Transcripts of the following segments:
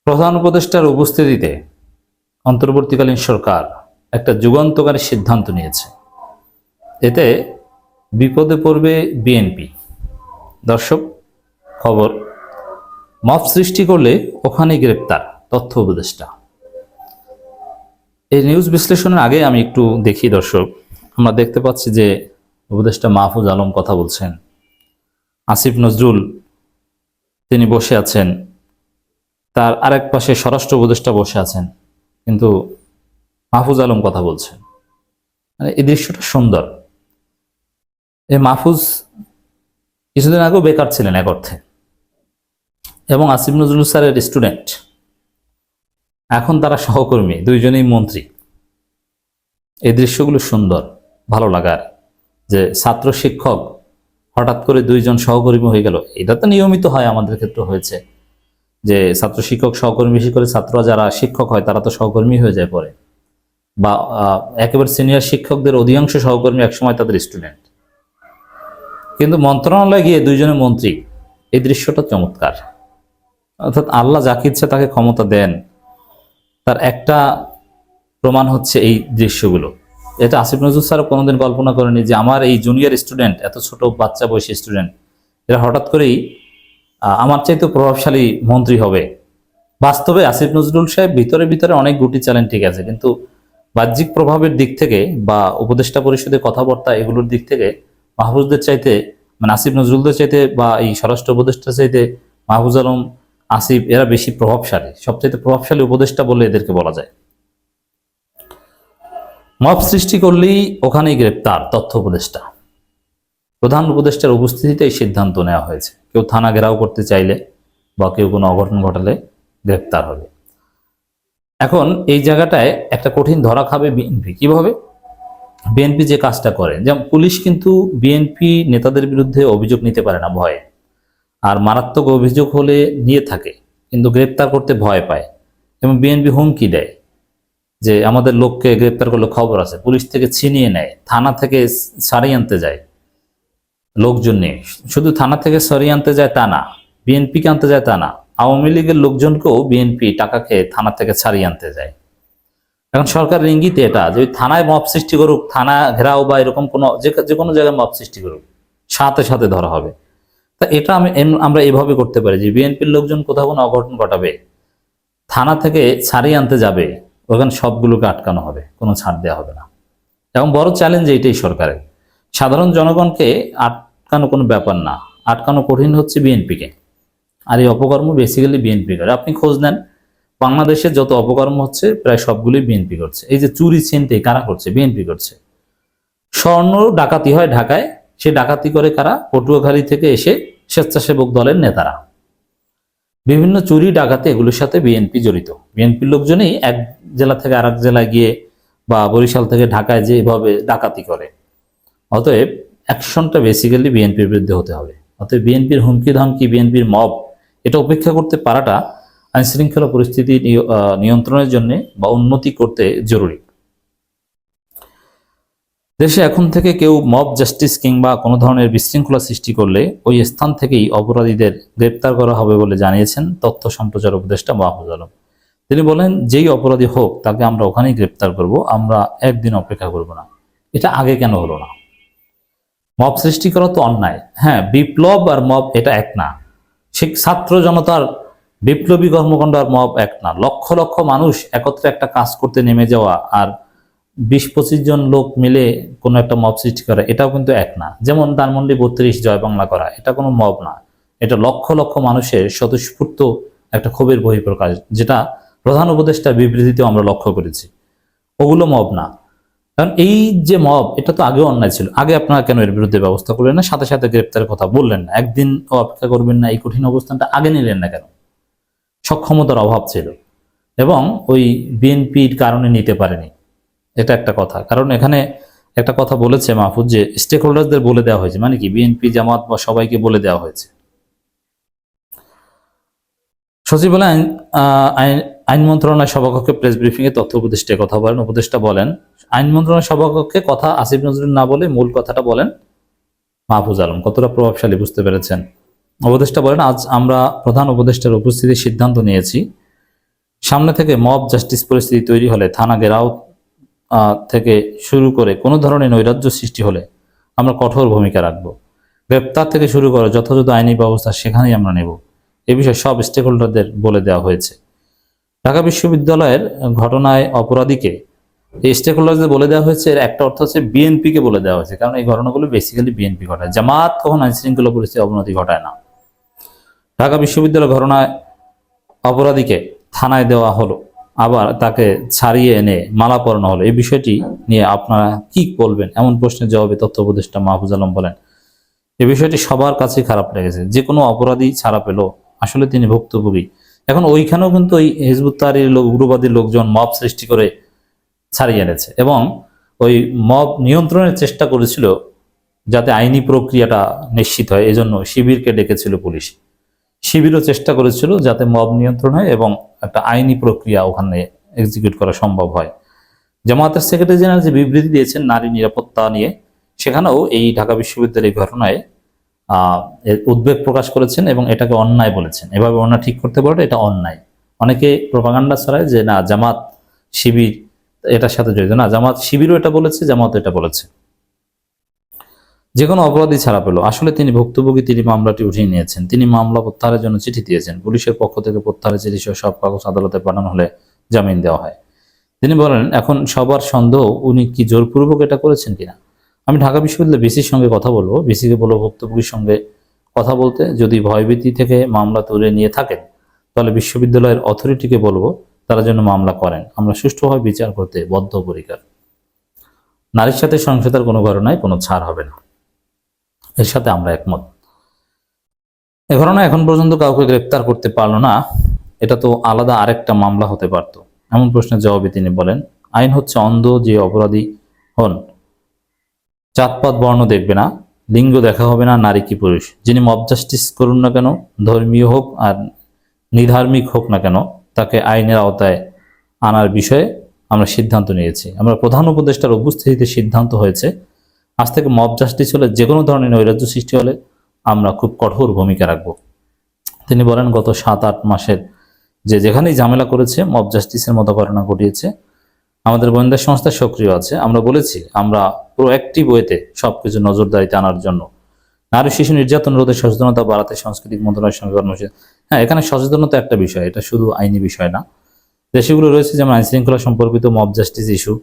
প্রধান উপদেষ্টার উপস্থিতিতে অন্তর্বর্তীকালীন সরকার একটা যুগান্তকারী সিদ্ধান্ত নিয়েছে। এতে বিপদে পড়বে বিএনপি। দর্শক, খবর, মব সৃষ্টি করলে ওখানে গ্রেপ্তার তথ্য উপদেষ্টা। এই নিউজ বিশ্লেষণের আগে আমি একটু দেখি। দর্শক, আমরা দেখতে পাচ্ছি যে উপদেষ্টা মাহফুজ আলম কথা বলছেন, আসিফ নজরুল তিনি বসে আছেন, তার আরেক পাশে স্বরাষ্ট্র উপদেষ্টা বসে আছেন, কিন্তু মাহফুজ আলম কথা বলছেন। মানে এই দৃশ্যটা সুন্দর। এই মাহফুজ কিছুদিন আগেও বেকার ছিলেন এক অর্থে, এবং আসিফ নজরুল স্যারের স্টুডেন্ট, এখন তারা সহকর্মী, দুইজনেই মন্ত্রী। এই দৃশ্যগুলো সুন্দর, ভালো লাগার, যে ছাত্র শিক্ষক হঠাৎ করে দুইজন সহকর্মী হয়ে গেল। এটা তো নিয়মিত হয়, আমাদের ক্ষেত্রে হয়েছে যে ছাত্র শিক্ষক সহকর্মী, বেশি করে ছাত্ররা যারা শিক্ষক হয় তারা তো সহকর্মী হয়ে যায় পরে, বা একেবারে সিনিয়র শিক্ষকদের অধিকাংশ সহকর্মী একসময় তাদের স্টুডেন্ট। কিন্তু মন্ত্রণালয়ে গিয়ে দুইজনে মন্ত্রী, এই দৃশ্যটা চমৎকার। অর্থাৎ আল্লাহ যাকে ইচ্ছে তাকে ক্ষমতা দেন, তার একটা প্রমাণ হচ্ছে এই দৃশ্যগুলো। এটা আসিফ নজরুল স্যার কোনোদিন কল্পনা করেনি যে আমার এই জুনিয়র স্টুডেন্ট, এত ছোট বাচ্চা বয়সী স্টুডেন্ট, এরা হঠাৎ করেই আমার চাইতে প্রভাবশালী মন্ত্রী হবে। বাস্তবে আসিফ নজরুল সাহেব ভিতরে ভিতরে অনেক গুটি চালেন, ঠিক আছে, কিন্তু বাহ্যিক প্রভাবের দিক থেকে বা উপদেষ্টা পরিষদের কথাবার্তা এগুলোর দিক থেকে মাহফুজদের চাইতে, মানে আসিফ নজরুলদের চাইতে বা এই স্বরাষ্ট্র উপদেষ্টার চাইতে মাহফুজ আলম, আসিফ এরা বেশি প্রভাবশালী, সবচাইতে প্রভাবশালী উপদেষ্টা বলে এদেরকে বলা যায়। মব সৃষ্টি করলেই ওখানেই গ্রেপ্তার তথ্য উপদেষ্টা। প্রধান উপদেষ্টার উপস্থিতিতে এই সিদ্ধান্ত নেওয়া হয়েছে। কেউ থানা ঘেরাও করতে চাইলে বা কেউ কোনো অঘটন ঘটালে গ্রেপ্তার হবে। এখন এই জায়গাটায় একটা কঠিন ধরা খাবে বিএনপি। কিভাবে? বিএনপি যে কাজটা করে, যেমন পুলিশ কিন্তু বিএনপি নেতাদের বিরুদ্ধে অভিযোগ নিতে পারে না ভয়ে, আর মারাত্মক অভিযোগ হলে নিয়ে থাকে, কিন্তু গ্রেপ্তার করতে ভয় পায়। এবং বিএনপি হুমকি দেয় যে আমাদের লোককে গ্রেপ্তার করলে খবর আছে, পুলিশ থেকে ছিনিয়ে নেয়, থানা থেকে ছাড়িয়ে আনতে যায় লোকজন নিয়ে। শুধু থানা থেকে সরিয়ে আনতে যায় তা না, বিএনপিকে আনতে যায় তা না, আওয়ামী লীগের লোকজনকেও বিএনপি টাকা খেয়ে থানা থেকে ছাড়িয়ে আনতে যায়। এখন সরকারের ইঙ্গিত এটা যে ওই থানায় মব সৃষ্টি করুক, থানা ঘেরাও বা এরকম কোনো যে কোনো জায়গায় মব সৃষ্টি করুক, সাথে সাথে ধরা হবে। তা এটা আমরা এভাবে করতে পারি যে বিএনপির লোকজন কোথাও কোনো অঘটন ঘটাবে, থানা থেকে ছাড়িয়ে আনতে যাবে, ওখানে সবগুলোকে আটকানো হবে, কোনো ছাড় দেওয়া হবে না। এবং বড় চ্যালেঞ্জ এইটাই সরকারের। সাধারণ জনগণকে আটকানো কোনো ব্যাপার না, আটকানো কঠিন হচ্ছে বিএনপিকে। আর এই অপকর্ম বেসিক্যালি বিএনপি করে। আপনি খোঁজ নেন, বাংলাদেশে যত অপকর্ম হচ্ছে প্রায় সবগুলোই বিএনপি করছে। এই যে চুরি ছিনতাই কারা করছে? বিএনপি করছে। স্বর্ণ ডাকাতি হয় ঢাকায়, সে ডাকাতি করে কারা? পটুয়াখালী থেকে এসে স্বেচ্ছাসেবক দলের নেতারা। বিভিন্ন চুরি ডাকাতি এগুলোর সাথে বিএনপি জড়িত। বিএনপির লোকজনই এক জেলা থেকে আরেক জেলায় গিয়ে বা বরিশাল থেকে ঢাকায় যে এভাবে ডাকাতি করে। অতএব অ্যাকশনটা বেসিক্যালি বিএনপির বিরুদ্ধে হতে হবে। অতএব বিএনপির হুমকি ধামকি, বিএনপির মব, এটা উপেক্ষা করতে পারাটা আইনশৃঙ্খলা পরিস্থিতি নিয়ন্ত্রণের জন্য বা উন্নতি করতে জরুরি। দেশে এখন থেকে কেউ মব জাস্টিস কিংবা কোনো ধরনের বিশৃঙ্খলা সৃষ্টি করলে ওই স্থান থেকেই অপরাধীদের গ্রেপ্তার করা হবে বলে জানিয়েছেন তথ্য সম্প্রচার উপদেষ্টা মাহফুজ আলম। তিনি বলেন, যেই অপরাধী হোক তাকে আমরা ওখানেই গ্রেপ্তার করব, আমরা একদিন অপেক্ষা করব না। এটা আগে কেন হলো না? মব সৃষ্টি করা তো অন্যায়। হ্যাঁ, বিপ্লব আর মব এটা এক না। সে ছাত্র জনতার বিপ্লবী কর্মকাণ্ড আর মব এক না। লক্ষ লক্ষ মানুষ একত্রে একটা কাজ করতে নেমে যাওয়া আর 20-25 জন লোক মিলে কোনো একটা মব সৃষ্টি করা, এটাও কিন্তু এক না। যেমন ধানমন্ডি 32 জয় বাংলা করা, এটা কোনো মব না। এটা লক্ষ লক্ষ মানুষের স্বতঃস্ফূর্ত একটা ক্ষোভের বহিঃপ্রকাশ, যেটা প্রধান উপদেষ্টার বিবৃতিতেও আমরা লক্ষ্য করেছি। ওগুলো মব না। কারণ এই যে মব, এটা তো আগেও অন্যায় ছিল। আগে আপনারা কেন এর বিরুদ্ধে ব্যবস্থা করলেন না? সাথে সাথে গ্রেপ্তারের কথা বললেন না? একদিন অপেক্ষা করবেন না? এই কঠিন অবস্থানটা আগে নিলেন না কেন? সক্ষমতার অভাব ছিল, এবং ওই বিএনপির কারণে নিতে পারেনি, এটা একটা কথা। কারণ এখানে একটা কথা বলেছে মাহফুজ যে স্টেক হোল্ডারদের বলে দেওয়া হয়েছে, মানে কি বিএনপি জামাত বা সবাইকে বলে দেওয়া হয়েছে। সচিবালয় আইন মন্ত্রণালয় সভাকক্ষে প্রেস ব্রিফিংয়ে তথ্য উপদেষ্টা কথা বলেন। উপদেষ্টা বলেন, আইন মন্ত্রণালয় সভাকক্ষে কথা আসিফ নজরুল না বলে মূল কথাটা বলেন মাহফুজ আলম। কতটা প্রভাবশালী বুঝতে পেরেছেন? উপদেষ্টা বলেন, আজ আমরা প্রধান উপদেষ্টার উপস্থিতির সিদ্ধান্ত নিয়েছি সামনে থেকে মব জাস্টিস পরিস্থিতি তৈরি হলে, থানা ঘেরাও থেকে শুরু করে কোনো ধরনের নৈরাজ্য সৃষ্টি হলে আমরা কঠোর ভূমিকা রাখব। গ্রেপ্তার থেকে শুরু করে যথাযথ আইনি ব্যবস্থা সেখানেই আমরা নেব। এ বিষয়ে সব স্টেক হোল্ডারদের বলে দেওয়া হয়েছে। ঢাকা বিশ্ববিদ্যালয়ের ঘটনায় অপরাধীকে এই স্টেক হোল্ডারদের বলে দেওয়া হয়েছে। এর একটা অর্থ হচ্ছে বিএনপিকে বলে দেওয়া হয়েছে, কারণ এই ঘটনাগুলো বেসিক্যালি বিএনপি ঘটায়। জামাত কখন আইন শৃঙ্খলা পরিস্থিতি অবনতি ঘটায় না। ঢাকা বিশ্ববিদ্যালয় ঘটনায় অপরাধীকে থানায় দেওয়া হলো, আবার তাকে ছাড়িয়ে এনে মালা পরানো হলো। এই বিষয়টি নিয়ে আপনারা কি বলবেন? এমন প্রশ্নের জবাবে তথ্য উপদেষ্টা মাহফুজ আলম বলেন, এই বিষয়টি সবার কাছে খারাপ লেগেছে। যে কোনো অপরাধী ছাড়া পেল, আসলে তিনি ভুক্তভোগী। এখন ওইখানেও কিন্তু ওই হিজবুত তাহরীর উগ্রবাদী লোকজন মব সৃষ্টি করে ছাড়িয়ে এনেছে এবং ওই মব নিয়ন্ত্রণের চেষ্টা করেছিল যাতে আইনি প্রক্রিয়াটা নিশ্চিত হয়। এজন্য শিবিরকে ডেকেছিল পুলিশ। শিবিরও চেষ্টা করেছিল যাতে মব নিয়ন্ত্রণ হয় এবং একটা আইনি প্রক্রিয়া ওখানে এক্সিকিউট করা সম্ভব হয়। জামায়াতের সেক্রেটারি জেনারেল যে বিবৃতি দিয়েছেন নারী নিরাপত্তা নিয়ে, সেখানেও এই ঢাকা বিশ্ববিদ্যালয়ের ঘটনায় উদ্বেগ প্রকাশ করেছেন এবং এটাকে অন্যায় বলেছেন। এভাবে অন্যায় ঠিক করতে পারে, এটা অন্যায়। অনেকে প্রপাগান্ডা ছড়ায় যে না, জামাত শিবির এটার সাথে জড়িত। না, জামাত শিবিরও এটা বলেছে, জামাত এটা বলেছে। যে কোনো অপরাধী ছাড়া পেল, আসলে তিনি ভুক্তভোগী। তিনি মামলাটি উঠিয়ে নিয়েছেন। তিনি মামলা প্রত্যাহারের জন্য চিঠি দিয়েছেন। পুলিশের পক্ষ থেকে প্রত্যাহারের চিঠি সহ সব কাগজ আদালতে পাঠানো হলে জামিন দেওয়া হয়। তিনি বলেন, এখন সবার সন্দেহ উনি কি জোরপূর্বক এটা করেছেন কিনা। আমি ঢাকা বিশ্ববিদ্যালয়ের ভিসির সঙ্গে কথা বলবো, ভিসিকে বলবো ভুক্তভোগীর সঙ্গে কথা বলতে। যদি ভয়ভীতি থেকে মামলা তুলে নিয়ে থাকেন তাহলে বিশ্ববিদ্যালয়ের অথরিটিকে বলবো তারা যেন মামলা করেন। আমরা সুষ্ঠুভাবে বিচার করতে বদ্ধপরিকর। নারীর সাথে সহিংসতার কোনো ঘটনায় কোনো ছাড় হবে না, এর সাথে আমরা একমত। এ ঘটনা এখন পর্যন্ত কাউকে গ্রেপ্তার করতে পারলো না, এটা তো আলাদা আরেকটা মামলা হতে পারত। এমন প্রশ্নের জবাবে তিনি বলেন, আইন হচ্ছে অন্ধ। যে অপরাধী হন জাতপাত বর্ণ দেখবে না, লিঙ্গ দেখা হবে না, নারী কি পুরুষ। যিনি মব জাস্টিস করুন না কেন, ধর্মীয় হোক আর নিধার্মিক হোক না কেন, তাকে আইনের আওতায় আনার বিষয়ে আমরা সিদ্ধান্ত নিয়েছি। আমরা প্রধান উপদেষ্টার উপস্থিতিতে সিদ্ধান্ত হয়েছে, আজ থেকে মব জাস্টিস হলে, যে কোনো ধরনের নৈরাজ্য সৃষ্টি হলে আমরা খুব কঠোর ভূমিকা রাখব। তিনি বলেন, গত 7-8 মাসের যেখানেই ঝামেলা করেছে, মব জাস্টিসের মতো ঘটনা ঘটিয়েছে, আমাদের গোয়েন্দা সংস্থা সক্রিয় আছে। আমরা বলেছি আমরা প্রোঅ্যাক্টিভ ওয়েতে সবকিছু নজরদারিতে আনার জন্য। নারী শিশু নির্যাতন রোধে সচেতনতা বাড়াতে সাংস্কৃতিক মন্ত্রণালয়ের সঙ্গে কর্মসূচি। হ্যাঁ, এখানে সচেতনতা একটা বিষয়, এটা শুধু আইনি বিষয় না। দেশগুলো রয়েছে যেমন আইন শৃঙ্খলা সম্পর্কিত mob justice issue,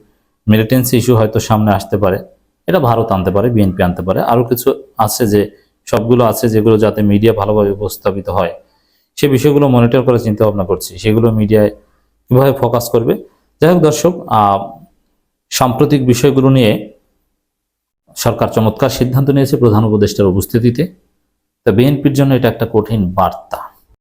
militancy issue হয়তো সামনে আসতে পারে, এটা ভারত আনতে পারে, বিএনপি আনতে পারে। আরও কিছু আছে, যে সবগুলো আছে যেগুলো যাতে মিডিয়া ভালোভাবে উপস্থাপিত হয়, সে বিষয়গুলো মনিটর করার চিন্তা ভাবনা করছি। সেগুলো মিডিয়ায় কীভাবে ফোকাস করবে। যাই হোক দর্শক, সাম্প্রতিক বিষয়গুলো নিয়ে সরকার চমৎকার সিদ্ধান্ত নিয়েছে প্রধান উপদেষ্টার উপস্থিতিতে। তা বিএনপির জন্য এটা একটা কঠিন বার্তা।